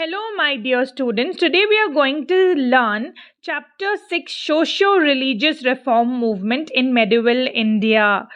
Hello, my dear students. Today we are going to learn Chapter 6 Socio Religious Reform Movement in Medieval India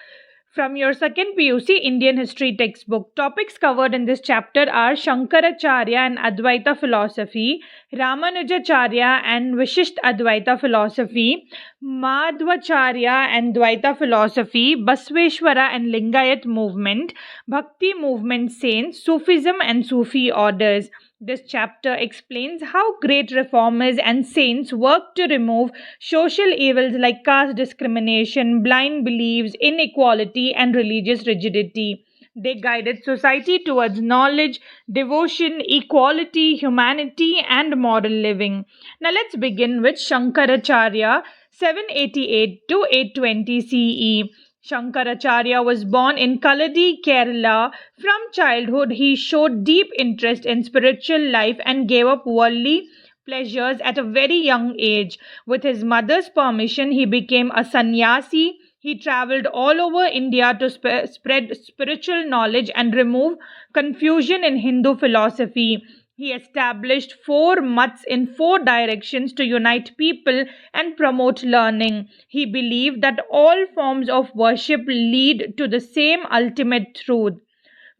from your second PUC Indian History textbook. Topics covered in this chapter are Shankaracharya and Advaita philosophy, Ramanujacharya and Vishisht Advaita philosophy, Madhvacharya and Dvaita philosophy, Basveshwara and Lingayat movement, Bhakti movement saints, Sufism and Sufi orders. This chapter explains how great reformers and saints worked to remove social evils like caste discrimination, blind beliefs, inequality, and religious rigidity. They guided society towards knowledge, devotion, equality, humanity, and moral living. Now let's begin with Shankaracharya, 788 to 820 CE. Shankaracharya was born in Kaladi, Kerala. From childhood, he showed deep interest in spiritual life and gave up worldly pleasures at a very young age. With his mother's permission, he became a sannyasi. He traveled all over India to spread spiritual knowledge and remove confusion in Hindu philosophy. He established four mats in four directions to unite people and promote learning. He believed that all forms of worship lead to the same ultimate truth.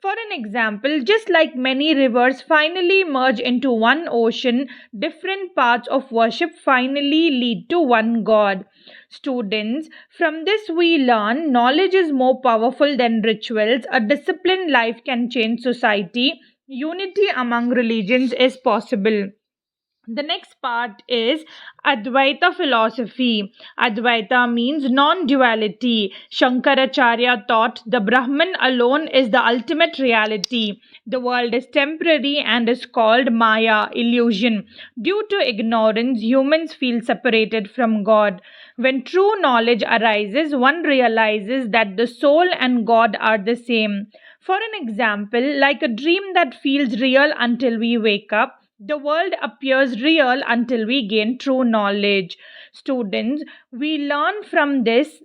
For an example, just like many rivers finally merge into one ocean, different paths of worship finally lead to one God. Students, from this we learn knowledge is more powerful than rituals. A disciplined life can change society. Unity among religions is possible. The next part is Advaita philosophy. Advaita means non duality. Shankaracharya taught the Brahman alone is the ultimate reality. The world is temporary and is called Maya, illusion. Due to ignorance, humans feel separated from God. When true knowledge arises, one realizes that the soul and God are the same. For an example, like a dream that feels real until we wake up, the world appears real until we gain true knowledge. Students, we learn from this.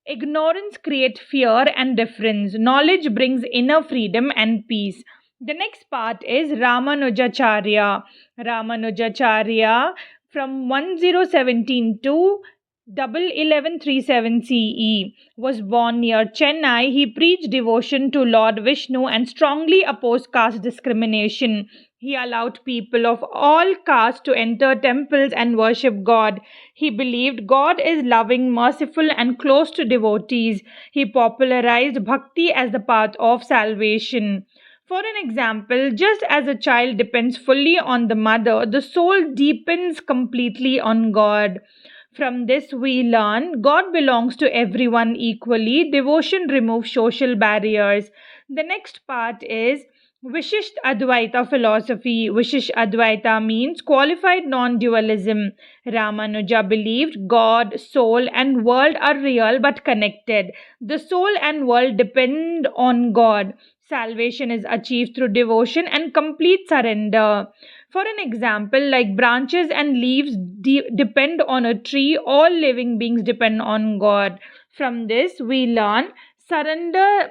Ignorance creates fear and difference. Knowledge brings inner freedom and peace. The next part is Ramanujacharya. Ramanujacharya from 1017 to 1137 CE was born near Chennai. He preached devotion to Lord Vishnu and strongly opposed caste discrimination. He allowed people of all castes to enter temples and worship God. He believed God is loving, merciful, and close to devotees. He popularized bhakti as the path of salvation. For an example, just as a child depends fully on the mother, the soul deepens completely on God. From this, we learn God belongs to everyone equally. Devotion removes social barriers. The next part is Vishisht Advaita philosophy. Vishisht Advaita means qualified non dualism. Ramanuja believed God, soul, and world are real but connected. The soul and world depend on God. Salvation is achieved through devotion and complete surrender. For an example, like branches and leaves depend on a tree, all living beings depend on God. From this, we learn surrender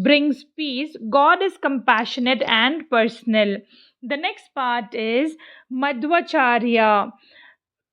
brings peace. God is compassionate and personal. The next part is Madhvacharya.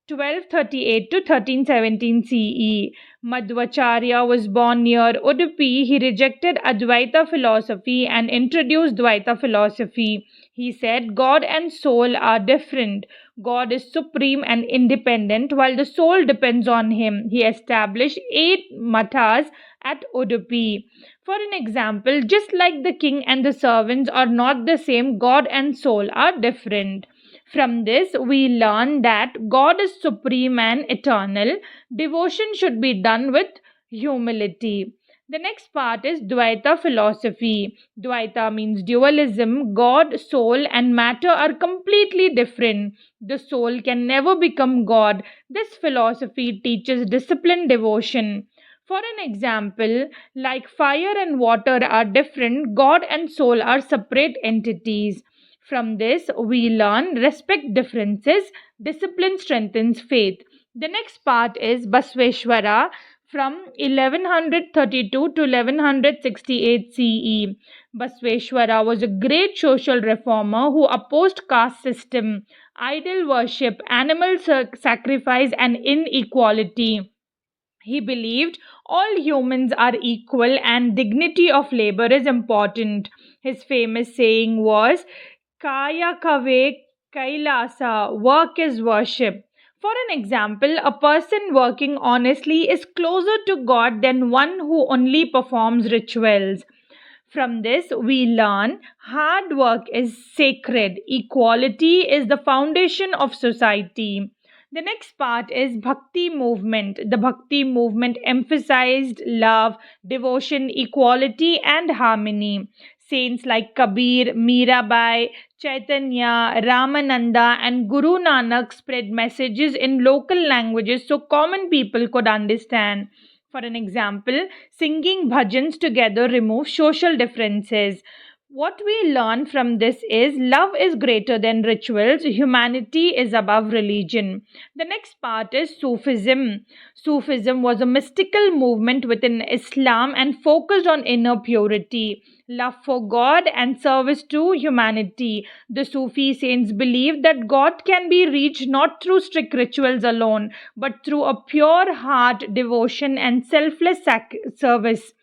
1238 to 1317 CE. Madhvacharya was born near Udupi. He rejected Advaita philosophy and introduced Dvaita philosophy. He said God and soul are different. God is supreme and independent while the soul depends on him. He established 8 mathas at Udupi. For an example, just like the king and the servants are not the same, God and soul are different. From this, we learn that God is supreme and eternal. Devotion should be done with humility. The next part is Dvaita philosophy. Dvaita means dualism. God, soul, and matter are completely different. The soul can never become God. This philosophy teaches disciplined devotion. For an example, like fire and water are different, God and soul are separate entities. From this, we learn respect differences, discipline strengthens faith. The next part is Basveshwara from 1132 to 1168 CE. Basveshwara was a great social reformer who opposed caste system, idol worship, animal sacrifice, and inequality. He believed all humans are equal and dignity of labor is important. His famous saying was Kaya Kave Kailasa, work is worship. For an example, a person working honestly is closer to God than one who only performs rituals. From this, we learn hard work is sacred, equality is the foundation of society. The next part is Bhakti movement. The Bhakti movement emphasized love, devotion, equality, and harmony. Saints like Kabir, Mirabai, Chaitanya, Ramananda, and Guru Nanak spread messages in local languages so common people could understand. For an example, singing bhajans together removes social differences. What we learn from this is love is greater than rituals, humanity is above religion. The next part is Sufism. Sufism was a mystical movement within Islam and focused on inner purity, love for God, and service to humanity. The Sufi saints believed that God can be reached not through strict rituals alone, but through a pure heart, devotion, and selfless service.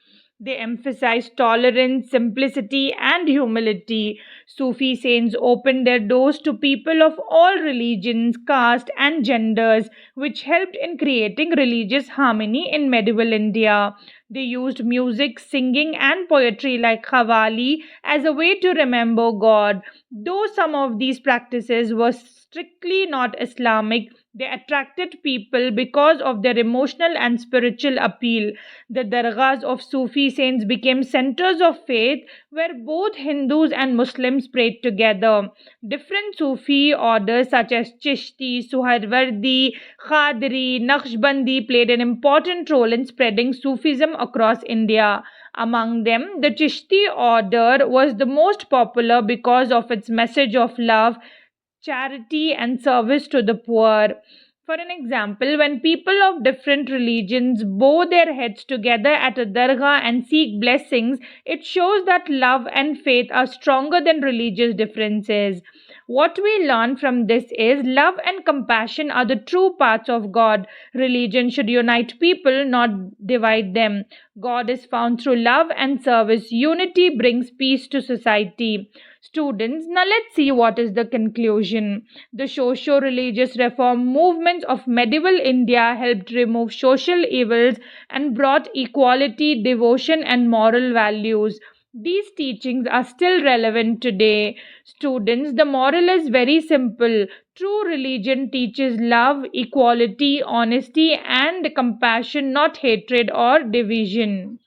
They emphasize tolerance, simplicity, and humility. Sufi saints opened their doors to people of all religions, caste, and genders, which helped in creating religious harmony in medieval India. They used music, singing, and poetry like Qawwali as a way to remember God. Though some of these practices were strictly not Islamic, they attracted people because of their emotional and spiritual appeal. The dargahs of Sufi saints became centers of faith where both Hindus and Muslims prayed together. Different Sufi orders such as Chishti, Suharwardi, Khadri, Naqshbandi played an important role in spreading Sufism across India. Among them, the Chishti order was the most popular because of its message of love, charity, and service to the poor. For an example, when people of different religions bow their heads together at a dargah and seek blessings, it shows that love and faith are stronger than religious differences. What we learn from this is love and compassion are the true paths of God. Religion should unite people, not divide them. God is found through love and service. Unity brings peace to society. Students, now let's see what is the conclusion. The socio religious reform movements of medieval India helped remove social evils and brought equality, devotion, and moral values. These teachings are still relevant today. Students, the moral is very simple. True religion teaches love, equality, honesty, and compassion, not hatred or division.